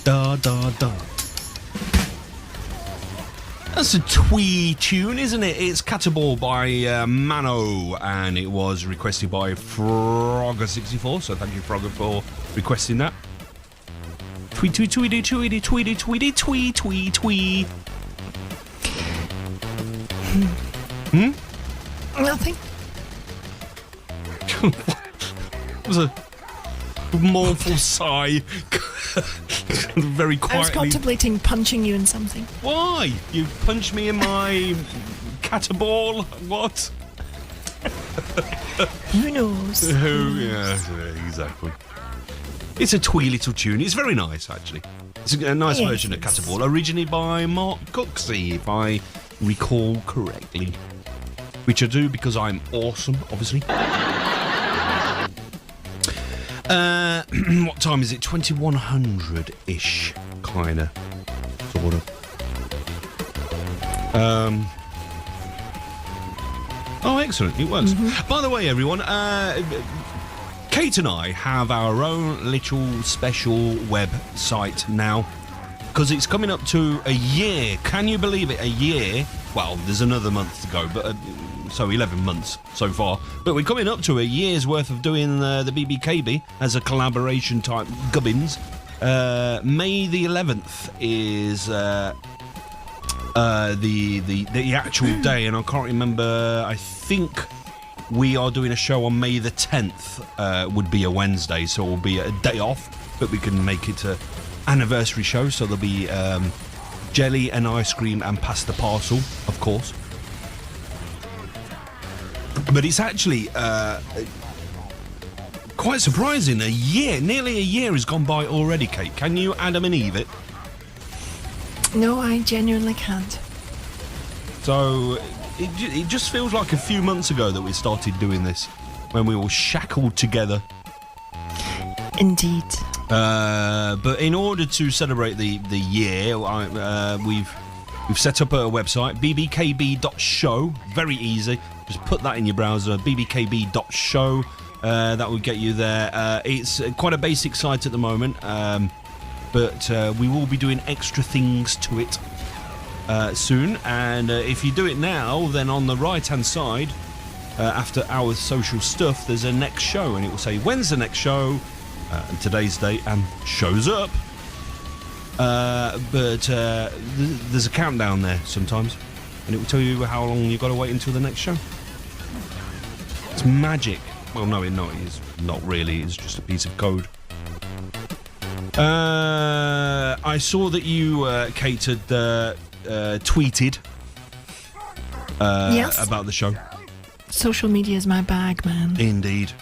Da da da. That's a twee tune, isn't it? It's Cataball by Mano, and it was requested by Frogger64. So thank you, Frogger, for requesting that. Tweet, tweet, tweety, tweety, tweety, tweety, tweet, tweet, tweet. Nothing. It was a mournful sigh. Very quietly. I was contemplating punching you in something. Why? You punched me in my cataball? What? Who knows? Yeah, exactly. It's a twee little tune. It's very nice, actually. It's a nice version of Cataball, originally by Mark Cooksey, if I recall correctly. Which I do because I'm awesome, obviously. What time is it? 2100-ish, kinda, sort of. Oh, excellent! It works. By the way, everyone, Kate and I have our own little special website now because it's coming up to a year. Can you believe it? A year. Well, there's another month to go, but so 11 months so far. But we're coming up to a year's worth of doing the BBKB as a collaboration type gubbins. May the 11th is the actual day, and I can't remember. I think we are doing a show on May the 10th. Would be a Wednesday, so it'll be a day off, but we can make it an anniversary show. So there'll be jelly and ice cream and pasta parcel, of course. But it's actually quite surprising. A year, nearly a year has gone by already, Kate. Can you Adam and Eve it? No, I genuinely can't. So it just feels like a few months ago that we started doing this, when we were shackled together. Indeed. But in order to celebrate the year, we've set up a website, bbkb.show. Very easy. Just put that in your browser, bbkb.show. That will get you there. It's quite a basic site at the moment, but we will be doing extra things to it soon. And if you do it now, then on the right-hand side, after our social stuff, there's a next show, and it will say, when's the next show? And today's date, and shows up. But there's a countdown there sometimes, and it will tell you how long you've got to wait until the next show. It's magic. Well, no, it's not really. It's just a piece of code. I saw that you, Kate, had tweeted Yes. about the show. Social media is my bag, man. Indeed.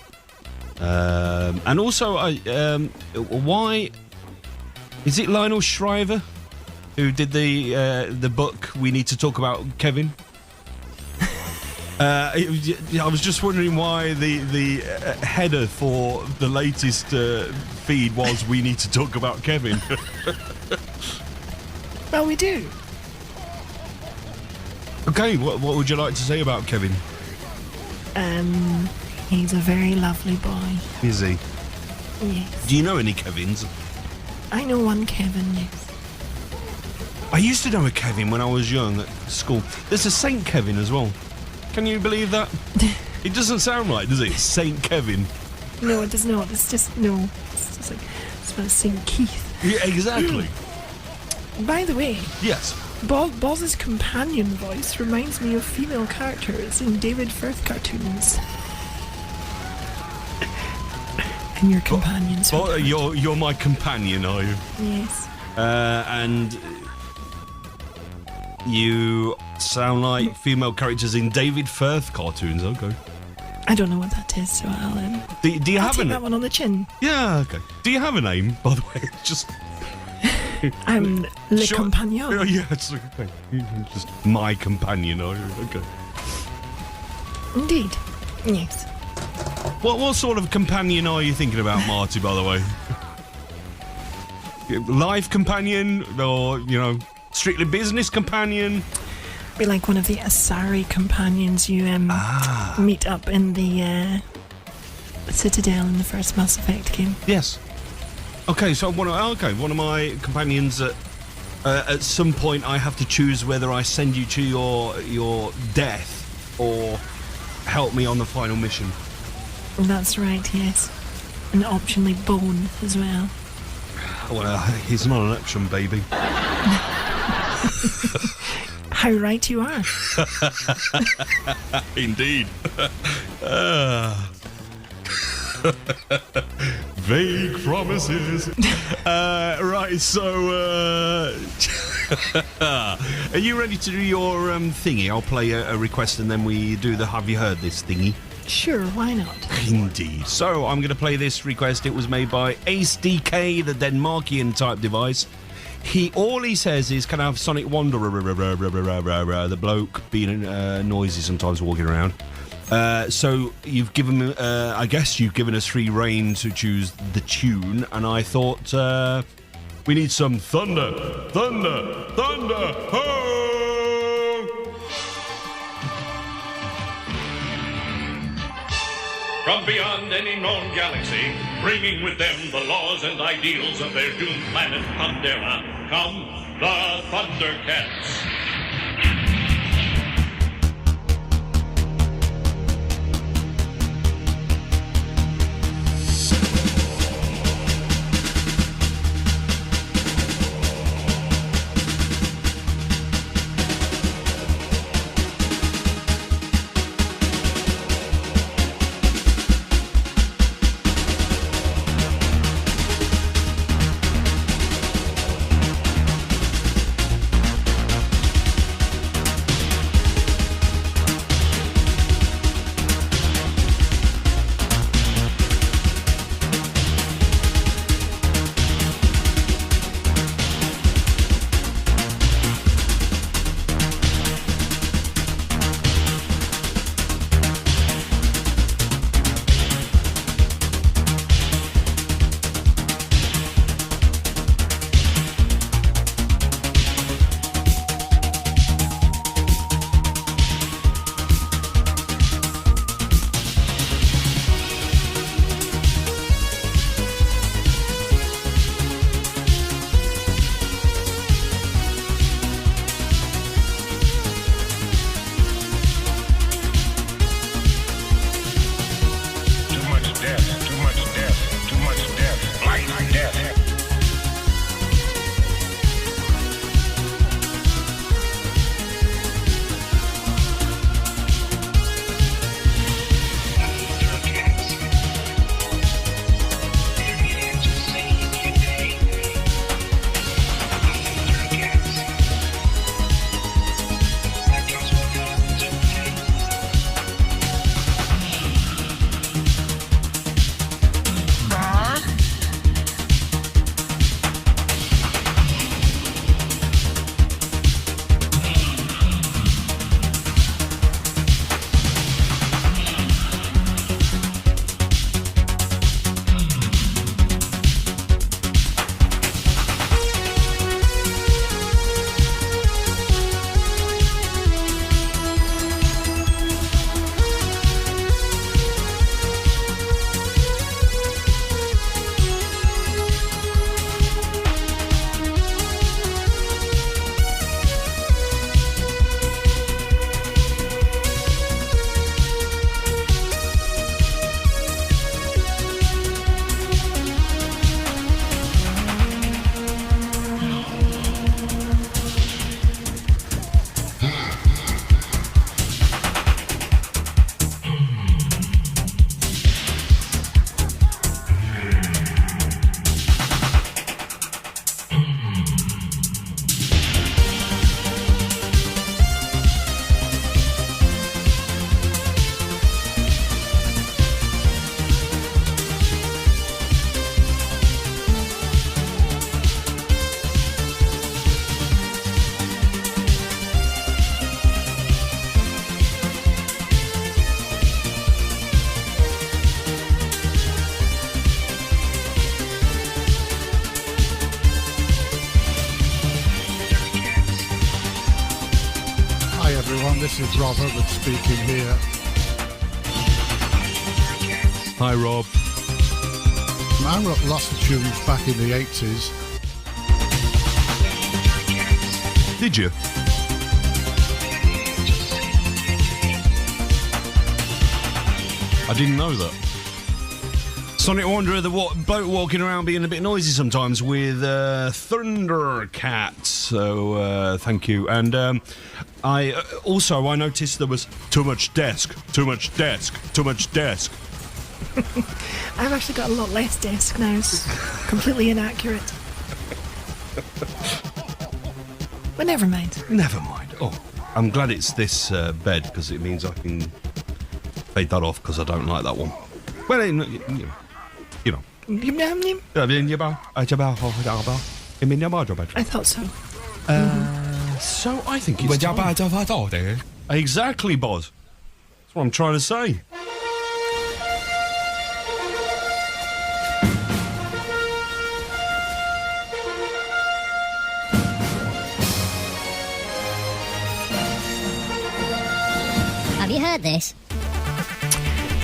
And also, why is it Lionel Shriver who did the book We Need to Talk About Kevin? I was just wondering why the header for the latest feed was We Need to Talk About Kevin. Well, we do. Okay, what would you like to say about Kevin? He's a very lovely boy. Is he? Yes. Do you know any Kevins? I know one Kevin, yes. I used to know a Kevin when I was young at school. There's a Saint Kevin as well. Can you believe that? It doesn't sound right, does it? Saint Kevin. No, it does not. It's just, no. It's just like, it's about St. Keith. Yeah, exactly. By the way, Yes. Boz's companion voice reminds me of female characters in David Firth cartoons. And your companions. Oh, you're my companion, are you? Yes. And you sound like female characters in David Firth cartoons. Okay. I don't know what that is, so I'll Do you I'll have take a that one on the chin. Yeah. Okay. Do you have a name, by the way? Just. I'm Le Sure. Compagnon. Yeah, it's okay. Just my companion, are you? Okay. Indeed. Yes. What sort of companion are you thinking about, Marty, by the way? Life companion, or, strictly business companion? Be like one of the Asari companions you meet up in the Citadel in the first Mass Effect game. Yes. Okay, so one of my companions at some point I have to choose whether I send you to your death or help me on the final mission. That's right, yes. And optionally bone as well. Well, he's not an option, baby. How right you are. Indeed. Vague promises. Right, so are you ready to do your thingy? I'll play a request and then we do the have you heard this thingy. Sure, why not? Indeed. So I'm going to play this request. It was made by Ace DK, the Denmarkian type device. All he says is, can I have Sonic Wanderer? The bloke being noisy sometimes walking around. So you've given, I guess you've given us free reign to choose the tune, and I thought we need some thunder, thunder, thunder, ho! From beyond any known galaxy, bringing with them the laws and ideals of their doomed planet Pandera, come the Thundercats. everyone, this is Rob Hubbard speaking here. Hi, Rob. I wrote lots of tunes back in the 80s. Did you? I didn't know that. Sonic Wanderer, the bloke walking around being a bit noisy sometimes with Thundercat. So thank you. And I noticed there was too much desk. I've actually got a lot less desk now. It's completely inaccurate. But never mind. Never mind. Oh, I'm glad it's this bed because it means I can fade that off because I don't like that one. Well, you know. I thought so. So I think it's time. Exactly, Boz. That's what I'm trying to say. Have you heard this?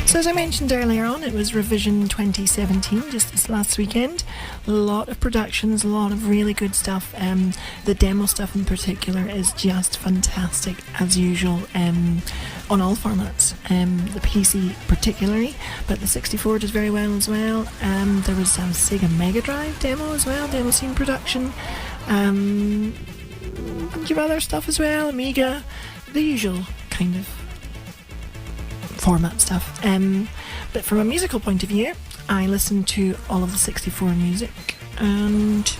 So as I mentioned earlier on, it was Revision 2017, just this last weekend. A lot of productions, a lot of really good stuff. The demo stuff in particular is just fantastic, as usual, on all formats. The PC particularly, but the 64 does very well as well. There was a Sega Mega Drive demo as well, demo scene production. A bunch of other stuff as well, Amiga, the usual kind of format stuff. But from a musical point of view, I listened to all of the 64 music and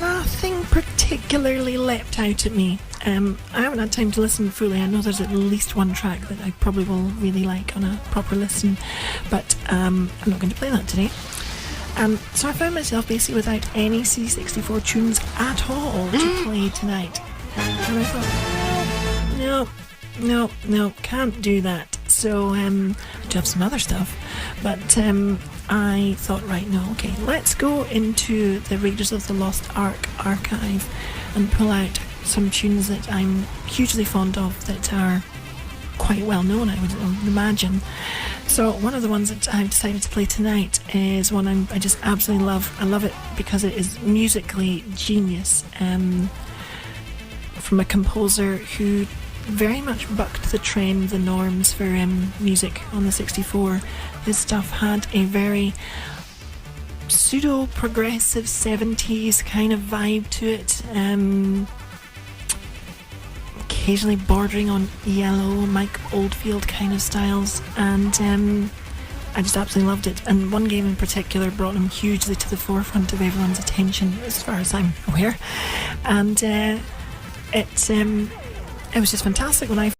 nothing particularly leapt out at me. I haven't had time to listen fully. I know there's at least one track that I probably will really like on a proper listen, but I'm not going to play that today. So I found myself basically without any C64 tunes at all to play tonight. And I thought, no, can't do that. So I do have some other stuff, but I thought, right, no, okay, let's go into the Raiders of the Lost Ark archive and pull out some tunes that I'm hugely fond of that are quite well known, I would imagine. So one of the ones that I've decided to play tonight is one I just absolutely love. I love it because it is musically genius, from a composer who very much bucked the trend, the norms for music on the 64. His stuff had a very pseudo-progressive 70s kind of vibe to it, occasionally bordering on ELO, Mike Oldfield kind of styles, and I just absolutely loved it. And one game in particular brought him hugely to the forefront of everyone's attention, as far as I'm aware, and it was just fantastic when I